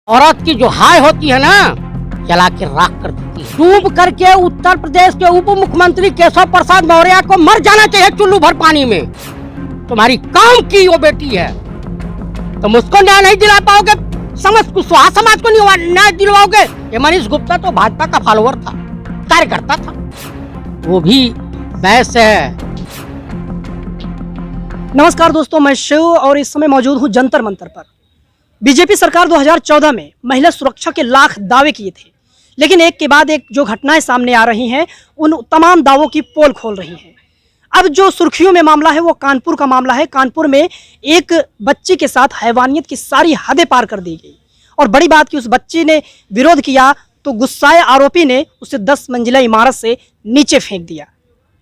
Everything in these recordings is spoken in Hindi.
औरत की जो हाय होती है ना, जला के राख कर देती है। डूब करके उत्तर प्रदेश के उप मुख्यमंत्री केशव प्रसाद मौर्य को मर जाना चाहिए चुल्लू भर पानी में। तुम्हारी काम की वो बेटी है, तुम उसको न्याय नहीं दिला पाओगे, समझ कुशवाहा समाज को नहीं न्याय दिलवाओगे। ये मनीष गुप्ता तो भाजपा का फॉलोअर था, कार्यकर्ता था, वो भी बैस है। नमस्कार दोस्तों, मैं शिव और इस समय मौजूद हूं जंतर मंतर पर। बीजेपी सरकार 2014 में महिला सुरक्षा के लाख दावे किए थे, लेकिन एक के बाद एक जो घटनाएं सामने आ रही हैं उन तमाम दावों की पोल खोल रही हैं। अब जो सुर्खियों में मामला है वो कानपुर का मामला है। कानपुर में एक बच्ची के साथ हैवानियत की सारी हदें पार कर दी गई और बड़ी बात कि उस बच्ची ने विरोध किया तो गुस्साए आरोपी ने उसे 10 मंजिला इमारत से नीचे फेंक दिया।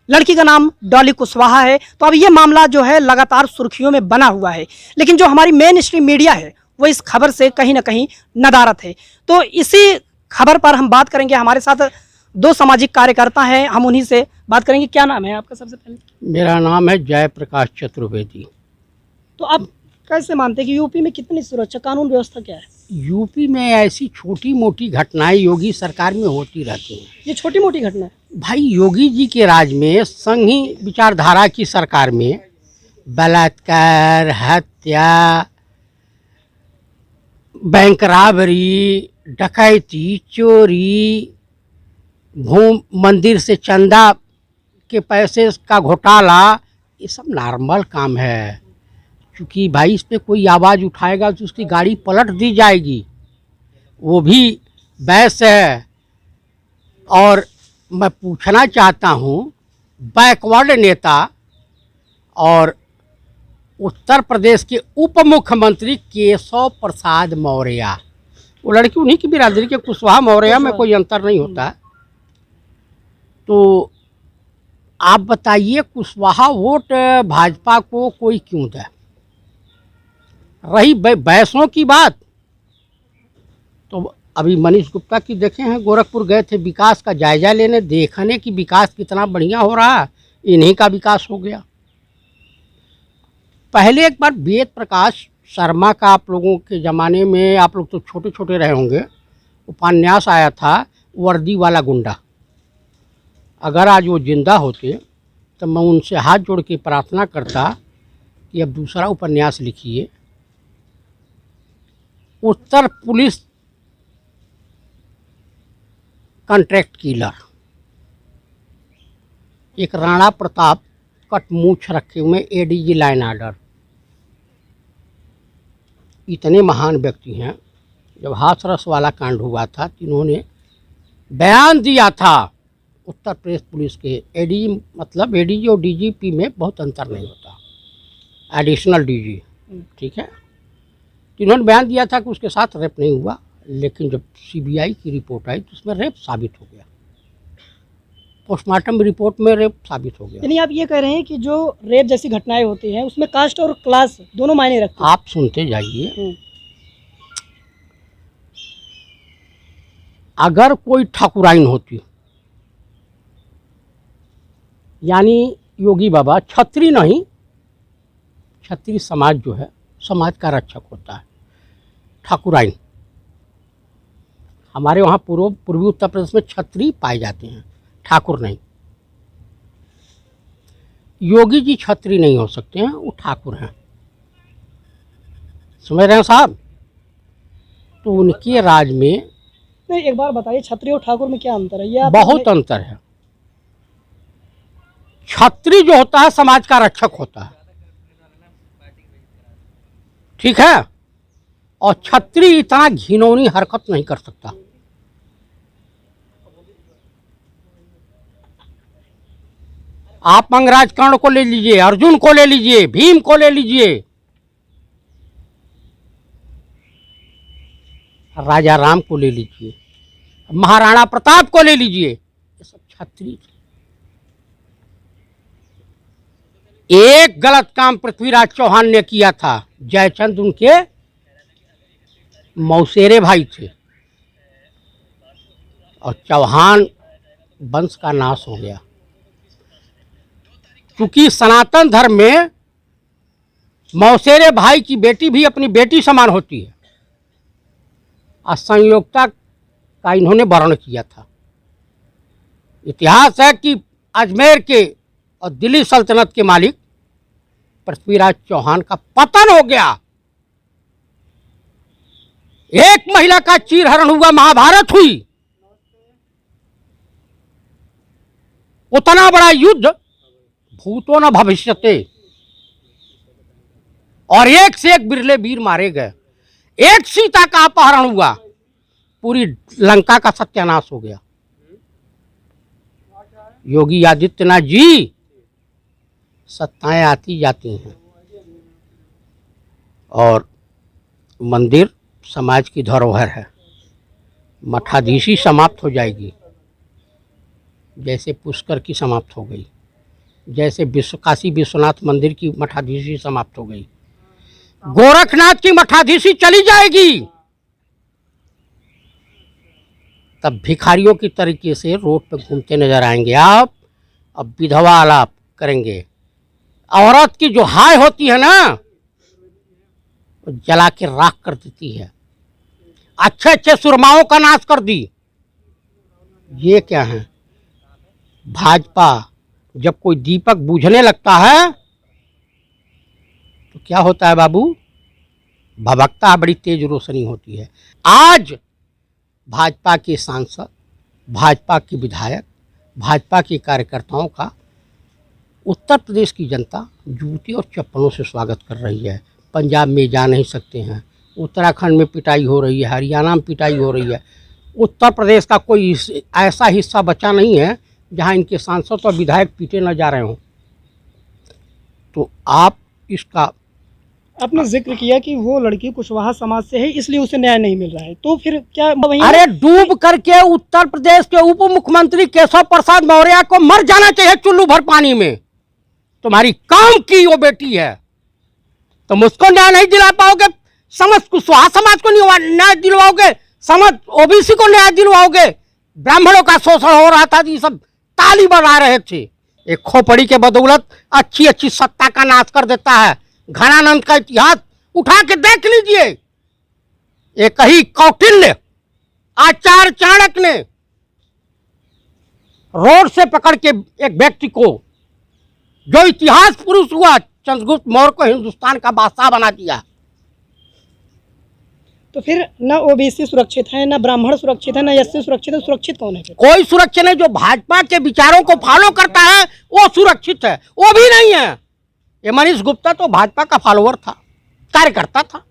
लड़की का नाम डॉली कुशवाहा है। तो अब ये मामला जो है लगातार सुर्खियों में बना हुआ है, लेकिन जो हमारी मेन स्ट्रीम मीडिया है वो इस खबर से कहीं ना कहीं नदारत है। तो इसी खबर पर हम बात करेंगे। हमारे साथ दो सामाजिक कार्यकर्ता हैं, हम उन्हीं से बात करेंगे। क्या नाम है आपका? सबसे पहले मेरा नाम है जयप्रकाश चतुर्वेदी। तो आप कैसे मानते हैं कि यूपी में कितनी सुरक्षा कानून व्यवस्था क्या है? यूपी में ऐसी छोटी मोटी घटनाएं योगी सरकार में होती रहती हैं। ये छोटी मोटी घटना है भाई, योगी जी के राज में, संघी विचारधारा की सरकार में बलात्कार, हत्या, बैंक राबरी, डकैती, चोरी, मंदिर से चंदा के पैसे का घोटाला, ये सब नॉर्मल काम है। क्योंकि भाई इस पे कोई आवाज़ उठाएगा तो उसकी गाड़ी पलट दी जाएगी, वो भी बैस है। और मैं पूछना चाहता हूँ, बैकवर्ड नेता और उत्तर प्रदेश के उप मुख्यमंत्री केशव प्रसाद मौर्य, वो लड़की उन्हीं की बिरादरी के कुशवाहा मौर्य में कोई अंतर नहीं होता। तो आप बताइए, कुशवाहा वोट भाजपा को कोई क्यों दे? रही बैसों की बात, तो अभी मनीष गुप्ता की देखे हैं, गोरखपुर गए थे विकास का जायजा लेने, देखने कि विकास कितना बढ़िया हो रहा है। इन्हीं का विकास हो गया। पहले एक बार वेद प्रकाश शर्मा का, आप लोगों के ज़माने में, आप लोग तो छोटे छोटे रहे होंगे, उपन्यास आया था वर्दी वाला गुंडा। अगर आज वो जिंदा होते तो मैं उनसे हाथ जोड़ के प्रार्थना करता कि अब दूसरा उपन्यास लिखिए। उत्तर पुलिस कॉन्ट्रैक्ट किलर, एक राणा प्रताप कटमूछ रखे हुए एडीजी लाइन ऑर्डर, इतने महान व्यक्ति हैं। जब हाथरस वाला कांड हुआ था तो इन्होंने बयान दिया था, उत्तर प्रदेश पुलिस के एडीजी, मतलब एडीजी और डीजीपी में बहुत अंतर नहीं होता, एडिशनल डीजी, ठीक है। तो इन्होंने बयान दिया था कि उसके साथ रेप नहीं हुआ, लेकिन जब सीबीआई की रिपोर्ट आई तो उसमें रेप साबित हो गया। पोस्टमार्टम रिपोर्ट में रेप साबित हो गया। यानी आप ये कह रहे हैं कि जो रेप जैसी घटनाएं होती हैं उसमें कास्ट और क्लास दोनों मायने रखते हैं? आप सुनते जाइए। अगर कोई ठाकुराइन होती, यानी योगी बाबा, छत्री नहीं, छत्री समाज जो है समाज का रक्षक होता है, ठाकुराइन। हमारे वहाँ पूर्वी उत्तर प्रदेश में छत्री पाए जाते हैं, ठाकुर नहीं। योगी जी छत्री नहीं हो सकते हैं, वो ठाकुर हैं, समझ रहे हैं साहब? तो उनके राज में, नहीं, एक बार बताइए, छत्री और ठाकुर में क्या अंतर है? ये बहुत अंतर है। छत्री जो होता है समाज का रक्षक होता है, ठीक है, और छत्री इतना घिनौनी हरकत नहीं कर सकता। आप मंगराज कर्ण को ले लीजिए, अर्जुन को ले लीजिए, भीम को ले लीजिए, राजा राम को ले लीजिए, महाराणा प्रताप को ले लीजिए, ये सब छत्री। एक गलत काम पृथ्वीराज चौहान ने किया था, जयचंद उनके मौसेरे भाई थे, और चौहान वंश का नाश हो गया। क्योंकि सनातन धर्म में मौसेरे भाई की बेटी भी अपनी बेटी समान होती है। असंयोगता का इन्होंने वर्ण किया था। इतिहास है कि अजमेर के और दिल्ली सल्तनत के मालिक पृथ्वीराज चौहान का पतन हो गया। एक महिला का चीरहरण हुआ, महाभारत हुई। उतना बड़ा युद्ध भूतो न भविष्यते, और एक से एक बिरले वीर मारे गए। एक सीता का अपहरण हुआ, पूरी लंका का सत्यानाश हो गया। योगी आदित्यनाथ जी, सत्ताएं आती जाती हैं और मंदिर समाज की धरोहर है। मठाधीशी समाप्त हो जाएगी, जैसे पुष्कर की समाप्त हो गई, जैसे काशी विश्वनाथ मंदिर की मठाधीशी समाप्त हो गई, गोरखनाथ की मठाधीशी चली जाएगी। तब भिखारियों की तरीके से रोड पर घूमते नजर आएंगे आप। अब विधवा आलाप करेंगे। औरत की जो हाय होती है ना, वो जला के राख कर देती है। अच्छे अच्छे सुरमाओं का नाश कर दी। ये क्या है? भाजपा जब कोई दीपक बुझने लगता है तो क्या होता है बाबू? भभकता है, बड़ी तेज रोशनी होती है। आज भाजपा के सांसद, भाजपा के विधायक, भाजपा के कार्यकर्ताओं का उत्तर प्रदेश की जनता जूती और चप्पलों से स्वागत कर रही है। पंजाब में जा नहीं सकते हैं, उत्तराखंड में पिटाई हो रही है, हरियाणा में पिटाई हो रही है। उत्तर प्रदेश का कोई ऐसा हिस्सा बचा नहीं है जहां इनके सांसद और विधायक पीटे न जा रहे हों। तो आप इसका, आपने जिक्र किया कि वो लड़की कुशवाहा समाज से है, इसलिए उसे न्याय नहीं मिल रहा है, तो फिर क्या वही? अरे डूब करके उत्तर प्रदेश के उप मुख्यमंत्री केशव प्रसाद मौर्य को मर जाना चाहिए चुल्लू भर पानी में। तुम्हारी काम की वो बेटी है, तुम उसको न्याय नहीं दिला पाओगे। समझ कुशवाहा समाज को नहीं न्याय दिलवाओगे, समझ ओबीसी को न्याय दिलवाओगे। ब्राह्मणों का शोषण हो रहा था, ये सब ताली बजा रहे थे। एक खोपड़ी के बदौलत अच्छी अच्छी सत्ता का नाश कर देता है। घनानंद का इतिहास उठा के देख लीजिए। एक ही कौटिल्य, आचार्य चाणक्य ने रोड से पकड़ के एक व्यक्ति को, जो इतिहास पुरुष हुआ, चंद्रगुप्त मौर्य को हिंदुस्तान का बादशाह बना दिया। तो फिर न ओबीसी सुरक्षित है, न ब्राह्मण सुरक्षित है, न एससी सुरक्षित है। सुरक्षित कौन है फिर? कोई सुरक्षित नहीं। जो भाजपा के विचारों को फॉलो करता है वो सुरक्षित है, वो भी नहीं है। ये मनीष गुप्ता तो भाजपा का फॉलोअर था, कार्यकर्ता था।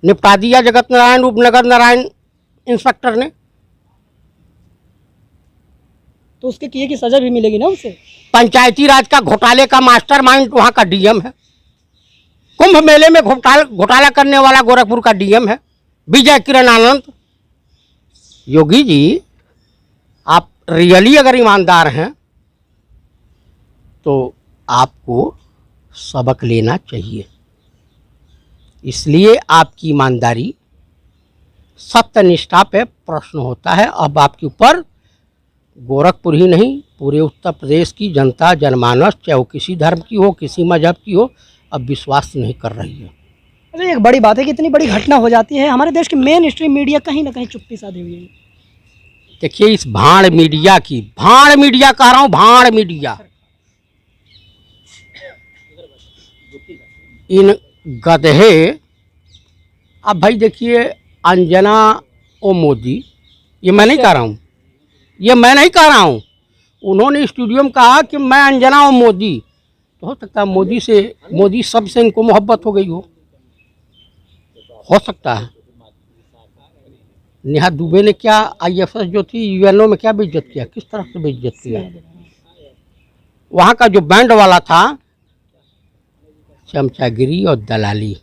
निपटा दिया जगत नारायण उपनगर नारायण इंस्पेक्टर ने। तो उसके किए की सजा भी मिलेगी ना उसे? पंचायती राज का घोटाले का मास्टरमाइंड वहां का डीएम है। कुंभ मेले में घोटाला करने वाला गोरखपुर का डीएम है विजय किरण आनंद। योगी जी, आप रियली अगर ईमानदार हैं तो आपको सबक लेना चाहिए। इसलिए आपकी ईमानदारी, सत्यनिष्ठा पे प्रश्न होता है। अब आपके ऊपर गोरखपुर ही नहीं, पूरे उत्तर प्रदेश की जनता, जनमानस, चाहे वो किसी धर्म की हो, किसी मजहब की हो, अब विश्वास नहीं कर रही है। अरे एक बड़ी बात है कि इतनी बड़ी घटना हो जाती है, हमारे देश की मेन स्ट्रीम मीडिया कहीं ना कहीं चुप्पी साधी हुई है। देखिए, इस भाड़ मीडिया की, भाड़ मीडिया कह रहा हूं, भाड़ मीडिया, इन गधे। अब भाई देखिए, अंजना ओ मोदी, ये मैं नहीं कह रहा हूँ, ये मैं नहीं कह रहा हूँ। उन्होंने स्टूडियो में कहा कि मैं अंजना ओ मोदी। तो हो सकता है मोदी सब से इनको मोहब्बत हो गई हो सकता है। नेहा दुबे ने क्या आईएफएस जो थी यूएनओ में क्या बेइज्जत किया, किस तरह से बेइज्जत किया। वहाँ का जो बैंड वाला था, चमचागिरी और दलाली।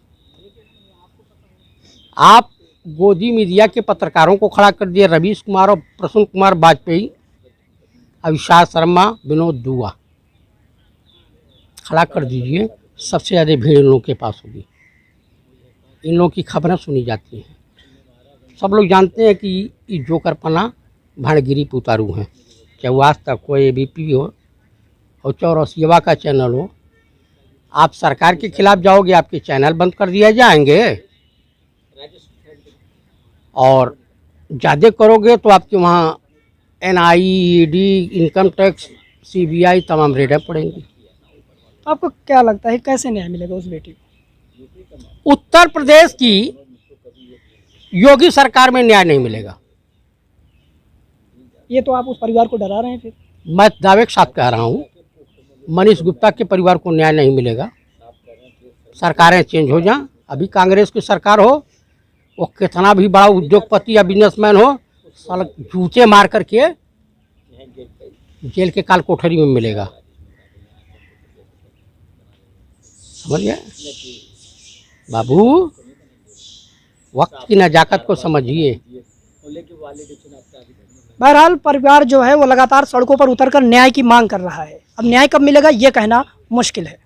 आप गोदी मीडिया के पत्रकारों को खड़ा कर दिए, रवीश कुमार और प्रसून कुमार वाजपेयी, अविशाल शर्मा, विनोद दुआ, खड़ा कर दीजिए। सबसे ज़्यादा भीड़ इन लोगों के पास होगी। इन लोगों की खबरें सुनी जाती हैं। सब लोग जानते हैं कि ये जोकर पना भाड़गिरी पुतारू हैं। चाहे वो आज तक हो, एबीपी हो और चौरसिया का चैनल हो। आप सरकार के खिलाफ जाओगे, आपके चैनल बंद कर दिए जाएंगे। और ज़्यादा करोगे तो आपके वहाँ NI, ED, income tax, CBI तमाम रेडें पड़ेंगी। आपको क्या लगता है कैसे न्याय मिलेगा उस बेटी को? उत्तर प्रदेश की योगी सरकार में न्याय नहीं मिलेगा। ये तो आप उस परिवार को डरा रहे हैं फिर। मैं दावे के साथ कह रहा हूँ, मनीष गुप्ता के परिवार को न्याय नहीं मिलेगा। सरकारें चेंज हो जाएं, अभी कांग्रेस की सरकार हो, वो कितना भी बड़ा उद्योगपति या बिजनेसमैन हो, साला जूते मार करके जेल के काल कोठरी में मिलेगा। समझ गए बाबू, वक्त की नजाकत को समझिए। बहरहाल परिवार जो है वो लगातार सड़कों पर उतरकर न्याय की मांग कर रहा है। अब न्याय कब मिलेगा ये कहना मुश्किल है।